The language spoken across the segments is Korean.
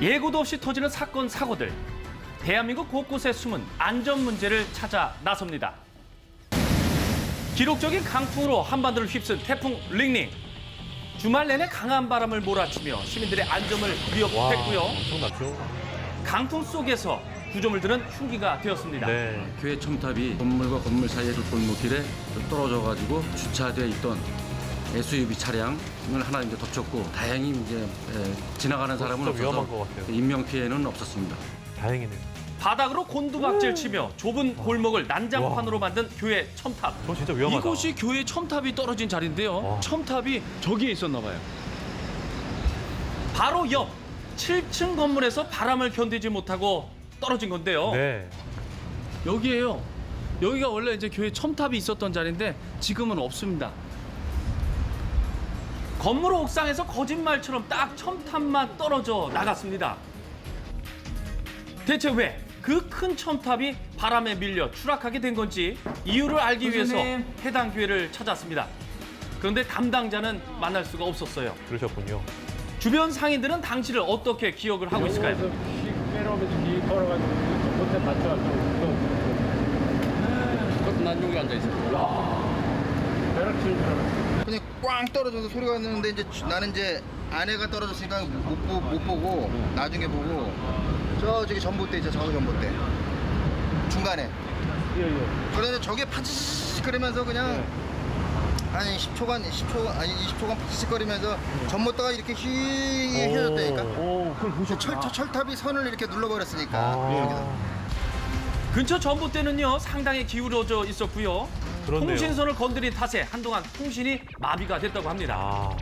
예고도 없이 터지는 사건, 사고들. 대한민국 곳곳에 숨은 안전 문제를 찾아 나섭니다. 기록적인 강풍으로 한반도를 휩쓴 태풍 링링. 주말 내내 강한 바람을 몰아치며 시민들의 안전을 위협했고요. 엄청났죠. 강풍 속에서 구조물들은 흉기가 되었습니다. 네. 교회 첨탑이 건물과 건물 사이의 골목길에 떨어져가지고 주차되어 있던 SUV 차량을 하나 이제 덮쳤고 다행히 이제 지나가는 사람은 좀 없어서 위험한 것 같아요. 인명 피해는 없었습니다. 다행이네요. 바닥으로 곤두박질 치며 좁은 골목을 난장판으로 만든 교회 첨탑. 저 진짜 위험하다. 이곳이 교회 첨탑이 떨어진 자리인데요. 와. 첨탑이 저기에 있었나 봐요. 바로 옆 7층 건물에서 바람을 견디지 못하고 떨어진 건데요. 네. 여기에요. 여기가 원래 이제 교회 첨탑이 있었던 자리인데 지금은 없습니다. 건물 옥상에서 거짓말처럼 딱 첨탑만 떨어져 나갔습니다. 대체 왜 그 큰 첨탑이 바람에 밀려 추락하게 된 건지 이유를 알기 위해서 해당 교회를 찾았습니다. 그런데 담당자는 만날 수가 없었어요. 그러셨군요. 주변 상인들은 당시를 어떻게 기억을 하고 있을까요? 내려오면서 길 걸어가지고 못해 맞춰가지고 난 여기 앉아 있어요. 벼락 치는 줄 알았어. 그냥 꽝 떨어져서 소리가 났는데 이제 나는 이제 아내가 떨어졌으니까 못 보고 나중에 보고 저기 전봇대 있죠. 저거 전봇대 중간에 그래서 저게 파지식 거리면서 그냥 한 10초간 20초간 전봇대가 이렇게 휘 해졌다니까. 그걸 보셨구나. 철탑이 선을 이렇게 눌러버렸으니까. 아, 근처 전봇대는요 상당히 기울어져 있었고요. 그렇네요. 통신선을 건드린 탓에 한동안 통신이 마비가 됐다고 합니다. 아,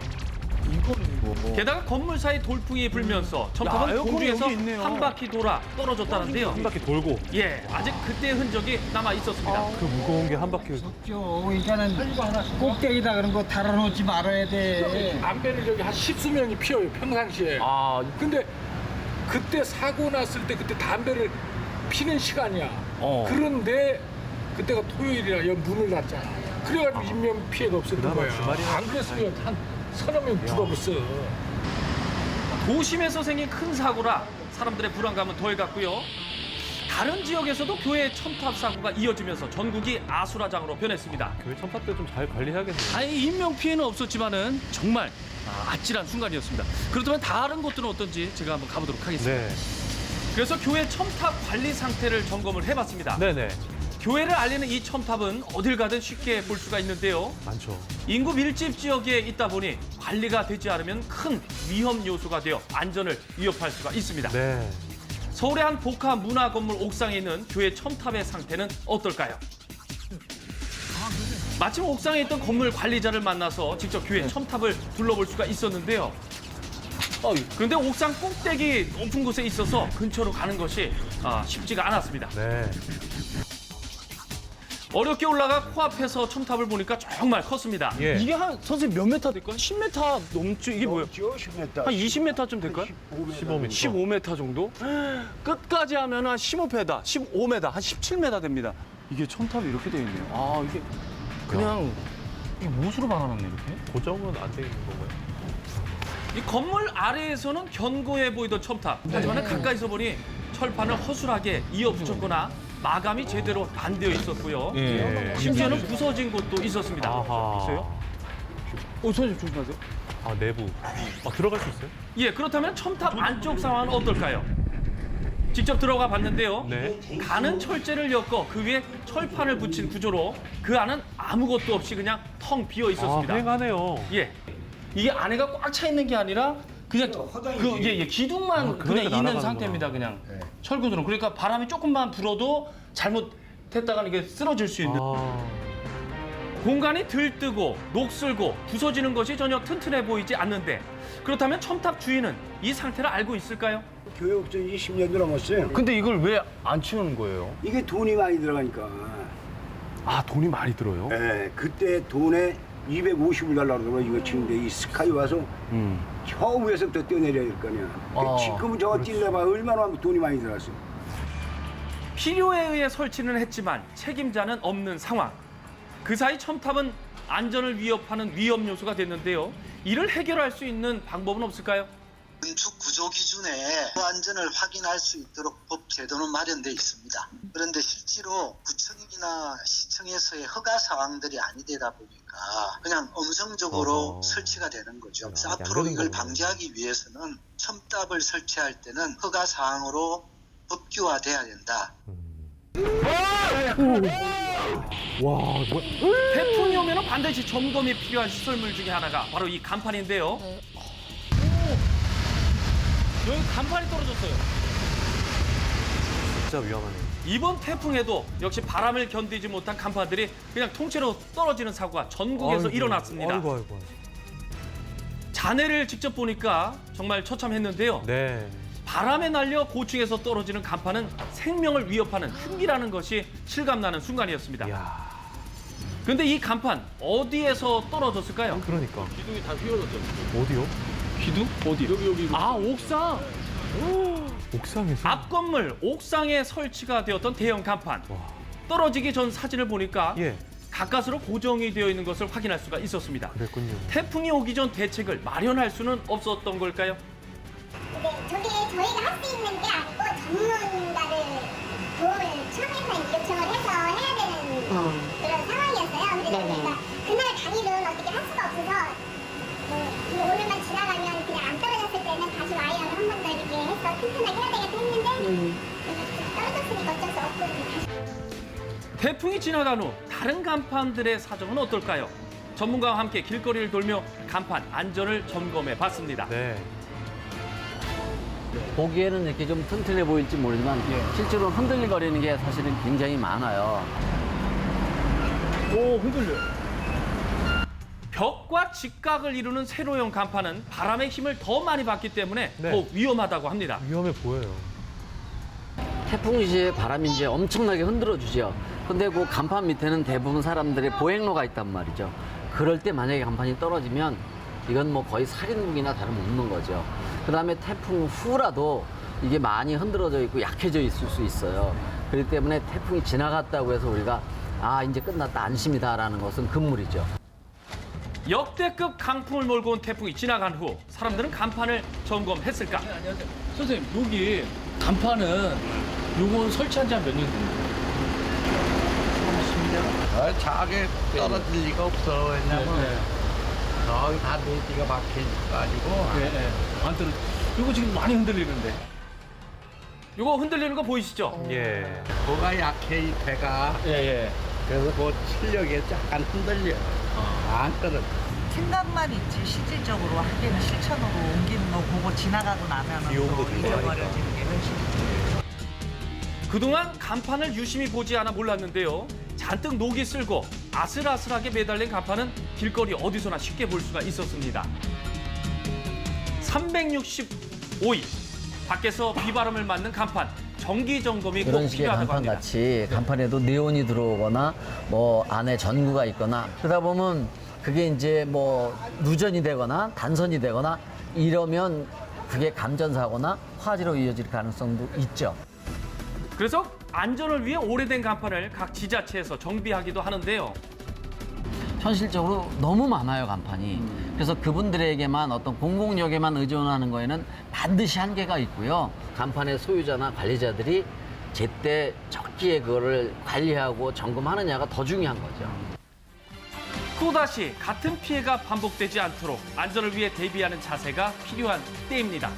게다가 건물 사이 돌풍이 불면서 첨탑은 공중에서 한 바퀴 돌아 떨어졌다는데요. 한 바퀴 돌고 예, 아직 그때의 흔적이 남아 있었습니다. 그 무거운 게 한 바퀴. 그러니까는 꼭대기다 그런 거 달아놓지 말아야 돼. 담배를 저기 한 10수명이 피워요 평상시에. 근데 그때 사고 났을 때 그때 담배를 피는 시간이야. 그런데 그때가 토요일이라 여기 문을 닫잖아. 그래가지고 인명 피해가 없었던 그나마 거야. 주말이나. 안 그랬으면 한 서너 명 죽어버렸어. 도심에서 생긴 큰 사고라 사람들의 불안감은 더해갔고요. 다른 지역에서도 교회 첨탑 사고가 이어지면서 전국이 아수라장으로 변했습니다. 교회 첨탑 때 좀 잘 관리해야겠네요. 다행히 인명 피해는 없었지만은 정말 아찔한 순간이었습니다. 그렇다면 다른 곳들은 어떤지 제가 한번 가보도록 하겠습니다. 네. 그래서 교회 첨탑 관리 상태를 점검을 해봤습니다. 네네. 교회를 알리는 이 첨탑은 어딜 가든 쉽게 볼 수가 있는데요. 많죠. 인구 밀집 지역에 있다 보니 관리가 되지 않으면 큰 위험 요소가 되어 안전을 위협할 수가 있습니다. 네. 서울의 한 복합 문화 건물 옥상에 있는 교회 첨탑의 상태는 어떨까요? 마침 옥상에 있던 건물 관리자를 만나서 직접 교회 첨탑을 둘러볼 수가 있었는데요. 그런데 옥상 꼭대기 높은 곳에 있어서 근처로 가는 것이 쉽지가 않았습니다. 네. 어렵게 올라가 코앞에서 첨탑을 보니까 정말 컸습니다. 예. 이게 한 선생님 몇 메타 될까요? 10m 넘죠? 이게 뭐예요? 한 20m쯤 될까요? 15m. 15m 정도? 끝까지 하면 한 15m, 15m, 한 17m 됩니다. 이게 첨탑이 이렇게 되어 있네요. 이게 그냥 이게 못으로 박아놨네 이렇게. 고정은 안 돼 있는 건가요? 이 건물 아래에서는 견고해 보이던 첨탑. 하지만 가까이서 보니 철판을 허술하게 이어붙였거나 마감이 제대로 안 되어 있었고요. 심지어는 부서진 곳도 있었습니다. 아하. 보세요. 선생님 조심하세요. 아, 내부. 들어갈 수 있어요? 예, 그렇다면 첨탑 안쪽 상황은 어떨까요? 직접 들어가 봤는데요. 네. 가는 철제를 엮어 그 위에 철판을 붙인 구조로 그 안은 아무것도 없이 그냥 텅 비어 있었습니다. 휑하네요. 예, 이게 안에가 꽉 차 있는 게 아니라 그냥 기둥만 그냥 그러니까 있는 날아가는구나. 상태입니다. 그냥 철구조는. 그러니까 바람이 조금만 불어도 잘못했다가는 이게 쓰러질 수 있는. 공간이 들뜨고 녹슬고 부서지는 것이 전혀 튼튼해 보이지 않는데 그렇다면 첨탑 주인은 이 상태를 알고 있을까요? 교회 업체 20년도 넘었어요. 근데 이걸 왜 안 치우는 거예요? 이게 돈이 많이 들어가니까. 돈이 많이 들어요? 예, 그때 돈에 250을 달라고 그러면 이거 치는데 이 스카이 와서 저 위에서부터 뛰어내려야 될 거 아니야. 지금은 저거 뛰려면 얼마나 돈이 많이 들어갔어요. 필요에 의해 설치는 했지만 책임자는 없는 상황. 그 사이 첨탑은 안전을 위협하는 위험 요소가 됐는데요. 이를 해결할 수 있는 방법은 없을까요? 건축 구조 기준에 안전을 확인할 수 있도록 법 제도는 마련되어 있습니다. 그런데 실제로 구청이나 시청에서의 허가 사항들이 아니되다 보니까 그냥 음성적으로 설치가 되는 거죠. 그래서 앞으로 이걸 방지하기 위해서는 첨답을 설치할 때는 허가 사항으로 법규화돼야 된다. 와, 뭐, 태풍이 오면 반드시 점검이 필요한 시설물 중에 하나가 바로 이 간판인데요. 오! 여기 간판이 떨어졌어요. 진짜 위험하네요. 이번 태풍에도 역시 바람을 견디지 못한 간판들이 그냥 통째로 떨어지는 사고가 전국에서 아이고, 일어났습니다. 아이고. 잔해를 직접 보니까 정말 처참했는데요. 네. 바람에 날려 고층에서 떨어지는 간판은 생명을 위협하는 흉기라는 것이 실감나는 순간이었습니다. 이야, 그런데 이 간판 어디에서 떨어졌을까요? 그러니까. 기둥이 다 휘어졌죠. 어디요? 기둥? 어디? 여기. 아, 옥상! 옥상에서? 앞 건물 옥상에 설치가 되었던 대형 간판. 와. 떨어지기 전 사진을 보니까 예, 가까스로 고정이 되어 있는 것을 확인할 수가 있었습니다. 그랬군요. 태풍이 오기 전 대책을 마련할 수는 없었던 걸까요? 네, 저게 저희가 할 수 있는 게 아니고 전문가를 도움을 청해서 요청을 해서 해야 되는 그런 상황이었어요. 그래서 저희가 그날 당일은 어떻게 할 수가 없어서 오늘만 지나가면 그냥 안 떨어졌을 때는 다시 와이어를 한 번 더 이렇게 해서 튼튼하게 해야 되겠다 했는데 떨어졌으니까 어쩔 수 없고 다시. 태풍이 지나간 후 다른 간판들의 사정은 어떨까요? 전문가와 함께 길거리를 돌며 간판 안전을 점검해 봤습니다. 네. 보기에는 이렇게 좀 튼튼해 보일지 모르지만 실제로 흔들거리는 게 사실은 굉장히 많아요. 오, 흔들려. 벽과 직각을 이루는 세로형 간판은 바람의 힘을 더 많이 받기 때문에 네. 더 위험하다고 합니다. 위험해 보여요. 태풍 시에 바람이 이제 엄청나게 흔들어 주죠. 근데 그 간판 밑에는 대부분 사람들의 보행로가 있단 말이죠. 그럴 때 만약에 간판이 떨어지면 이건 뭐 거의 살인무기나 다름없는 거죠. 그다음에 태풍 후라도 이게 많이 흔들어져 있고 약해져 있을 수 있어요. 그렇기 때문에 태풍이 지나갔다고 해서 우리가 이제 끝났다 안심이다라는 것은 금물이죠. 역대급 강풍을 몰고 온 태풍이 지나간 후 사람들은 간판을 점검했을까? 안녕하세요. 선생님, 여기 간판은 요거 설치한 지 한 몇 년 됐나요? 자게 떨어질 리가 없어. 왜냐면 거의 다 내지가 박혀가지고. 안 떨어. 요거 지금 많이 흔들리는데. 이거 흔들리는 거 보이시죠? 예. 뭐가 약해 이 배가. 그래서 그 출력에 약간 흔들려. 안 떨어져. 생각만 있지 실질적으로 하기는 실천으로 옮기는 거 보고 지나가고 나면은 비용도 또 들고 잊어버려지는 게 훨씬. 그동안 간판을 유심히 보지 않아 몰랐는데요. 잔뜩 녹이 슬고 아슬아슬하게 매달린 간판은 길거리 어디서나 쉽게 볼 수가 있었습니다. 365일 밖에서 비바람을 맞는 간판 정기 점검이 꼭 그런 식의 필요하다고 간판 합니다. 같이 간판에도 네온이 들어오거나 뭐 안에 전구가 있거나 그러다 보면 그게 이제 뭐 누전이 되거나 단선이 되거나 이러면 그게 감전사고나 화재로 이어질 가능성도 있죠. 그래서 안전을 위해 오래된 간판을 각 지자체에서 정비하기도 하는데요. 현실적으로 너무 많아요, 간판이. 그래서 그분들에게만 어떤 공공력에만 의존하는 거에는 반드시 한계가 있고요. 간판의 소유자나 관리자들이 제때 적기에 그거를 관리하고 점검하느냐가 더 중요한 거죠. 또다시 같은 피해가 반복되지 않도록 안전을 위해 대비하는 자세가 필요한 때입니다.